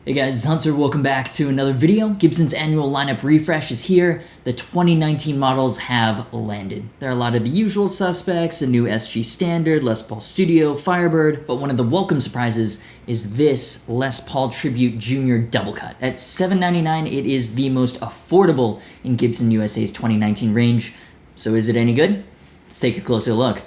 Hey guys, it's Hunter. Welcome back to another video. Gibson's annual lineup refresh is here. The 2019 models have landed. There are a lot of the usual suspects, a new SG Standard, Les Paul Studio, Firebird, but one of the welcome surprises is this Les Paul Tribute Junior Double Cut. At $799, it is the most affordable in Gibson USA's 2019 range. So is it any good? Let's take a closer look.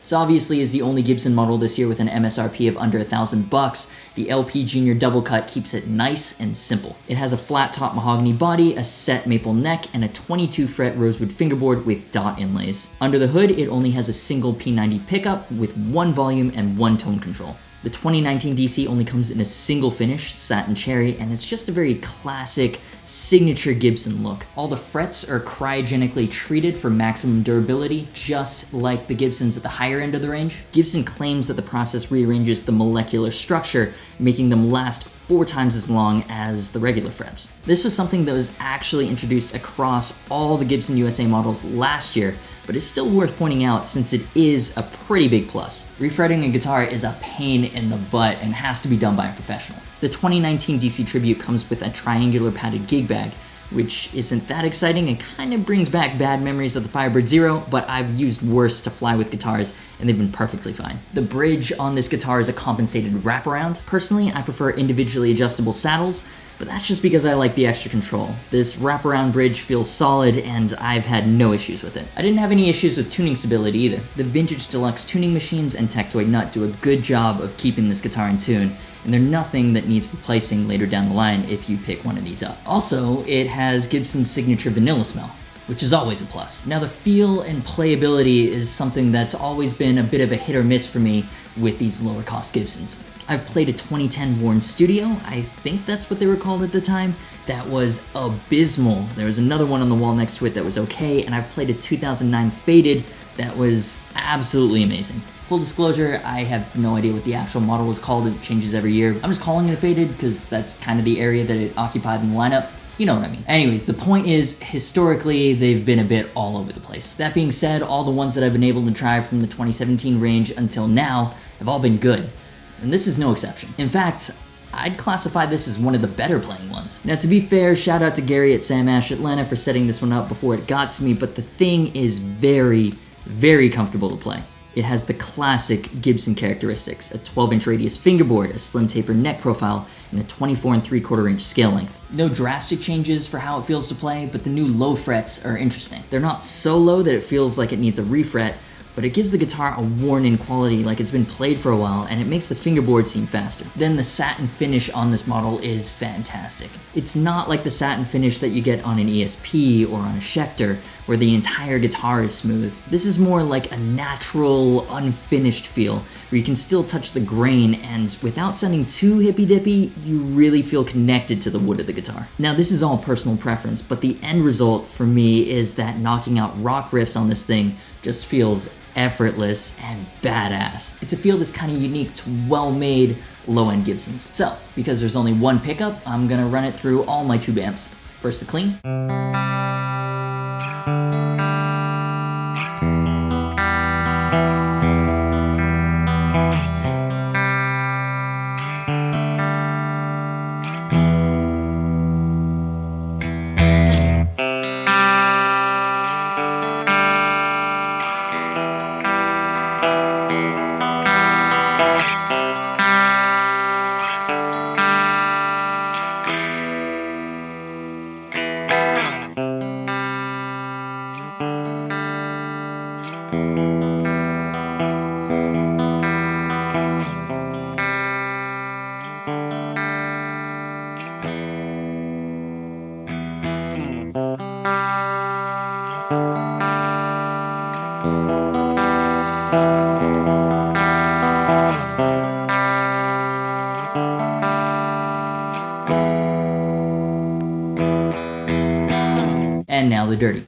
So obviously is the only Gibson model this year with an MSRP of under $1,000. The LP Junior Double Cut keeps it nice and simple. It has a flat top mahogany body, a set maple neck, and a 22 fret rosewood fingerboard with dot inlays. Under the hood, it only has a single P90 pickup with one volume and one tone control. The 2019 DC only comes in a single finish, satin cherry, and it's just a very classic, signature Gibson look. All the frets are cryogenically treated for maximum durability, just like the Gibsons at the higher end of the range. Gibson claims that the process rearranges the molecular structure, making them last 4 times as long as the regular frets. This was something that was actually introduced across all the Gibson USA models last year, but it's still worth pointing out since it is a pretty big plus. Refretting a guitar is a pain in the butt and has to be done by a professional. The 2019 DC Tribute comes with a triangular padded gig bag, which isn't that exciting and kind of brings back bad memories of the Firebird Zero, but I've used worse to fly with guitars and they've been perfectly fine. The bridge on this guitar is a compensated wraparound. Personally, I prefer individually adjustable saddles, but that's just because I like the extra control. This wraparound bridge feels solid and I've had no issues with it. I didn't have any issues with tuning stability either. The Vintage Deluxe tuning machines and Tectoid Nut do a good job of keeping this guitar in tune, and they're nothing that needs replacing later down the line if you pick one of these up. Also, it has Gibson's signature vanilla smell, which is always a plus. Now the feel and playability is something that's always been a bit of a hit or miss for me with these lower cost Gibsons. I've played a 2010 Warren Studio, I think that's what they were called at the time, that was abysmal. There was another one on the wall next to it that was okay, and I've played a 2009 Faded that was absolutely amazing. Full disclosure, I have no idea what the actual model was called. It changes every year. I'm just calling it a Faded because that's kind of the area that it occupied in the lineup. You know what I mean. Anyways, the point is, historically, they've been a bit all over the place. That being said, all the ones that I've been able to try from the 2017 range until now have all been good. And this is no exception. In fact, I'd classify this as one of the better playing ones. Now, to be fair, shout out to Gary at Sam Ash Atlanta for setting this one up before it got to me, but the thing is very, very comfortable to play. It has the classic Gibson characteristics, a 12-inch radius fingerboard, a slim taper neck profile, and a 24 3/4-inch scale length. No drastic changes for how it feels to play, but the new low frets are interesting. They're not so low that it feels like it needs a refret, but it gives the guitar a worn-in quality like it's been played for a while, and it makes the fingerboard seem faster. Then the satin finish on this model is fantastic. It's not like the satin finish that you get on an ESP or on a Schecter, where the entire guitar is smooth. This is more like a natural, unfinished feel, where you can still touch the grain, and without sounding too hippy-dippy, you really feel connected to the wood of the guitar. Now, this is all personal preference, but the end result for me is that knocking out rock riffs on this thing just feels effortless and badass. It's a feel that's kind of unique to well-made low-end Gibsons. So, because there's only one pickup, I'm gonna run it through all my tube amps. First the clean. And now the dirty.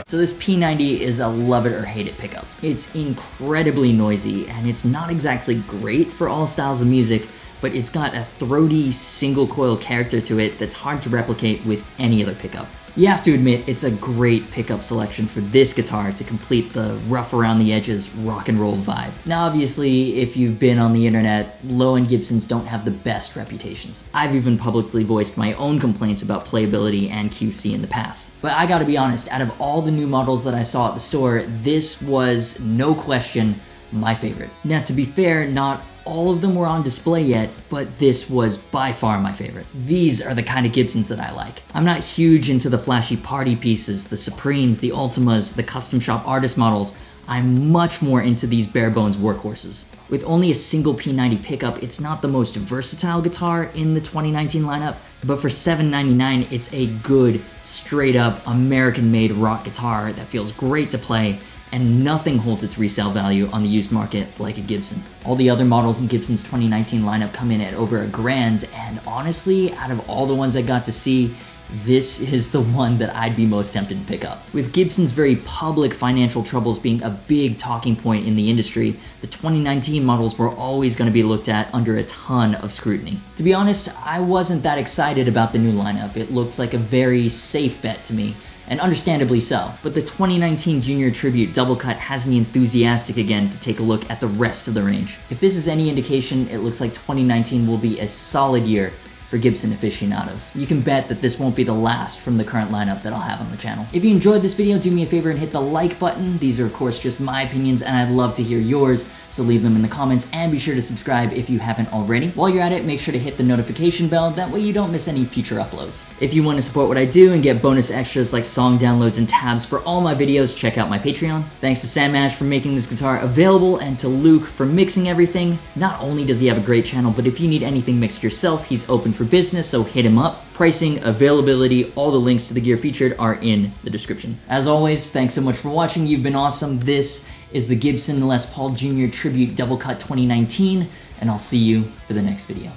So this P90 is a love it or hate it pickup. It's incredibly noisy, and it's not exactly great for all styles of music, but it's got a throaty single coil character to it that's hard to replicate with any other pickup. You have to admit, it's a great pickup selection for this guitar to complete the rough around the edges rock and roll vibe. Now obviously, if you've been on the internet, low-end Gibsons don't have the best reputations. I've even publicly voiced my own complaints about playability and QC in the past. But I gotta be honest, out of all the new models that I saw at the store, this was, no question, my favorite. Now to be fair, not all of them were on display yet, but this was by far my favorite. These are the kind of Gibsons that I like. I'm not huge into the flashy party pieces, the Supremes, the Ultimas, the custom shop artist models. I'm much more into these bare bones workhorses. With only a single P90 pickup, it's not the most versatile guitar in the 2019 lineup, but for $799, it's a good, straight up, American-made rock guitar that feels great to play, and nothing holds its resale value on the used market like a Gibson. All the other models in Gibson's 2019 lineup come in at over $1,000, and honestly, out of all the ones I got to see, this is the one that I'd be most tempted to pick up. With Gibson's very public financial troubles being a big talking point in the industry, the 2019 models were always going to be looked at under a ton of scrutiny. To be honest, I wasn't that excited about the new lineup. It looked like a very safe bet to me, and understandably so. But the 2019 Junior Tribute Double Cut has me enthusiastic again to take a look at the rest of the range. If this is any indication, it looks like 2019 will be a solid year for Gibson aficionados. You can bet that this won't be the last from the current lineup that I'll have on the channel. If you enjoyed this video, do me a favor and hit the like button. These are of course just my opinions and I'd love to hear yours, so leave them in the comments and be sure to subscribe if you haven't already. While you're at it, make sure to hit the notification bell, that way you don't miss any future uploads. If you want to support what I do and get bonus extras like song downloads and tabs for all my videos, check out my Patreon. Thanks to Sam Ash for making this guitar available and to Luke for mixing everything. Not only does he have a great channel, but if you need anything mixed yourself, he's open for business, so hit him up. Pricing, availability, all the links to the gear featured are in the description. As always, thanks so much for watching. You've been awesome. This is the Gibson Les Paul Jr. Tribute Double Cut 2019, and I'll see you for the next video.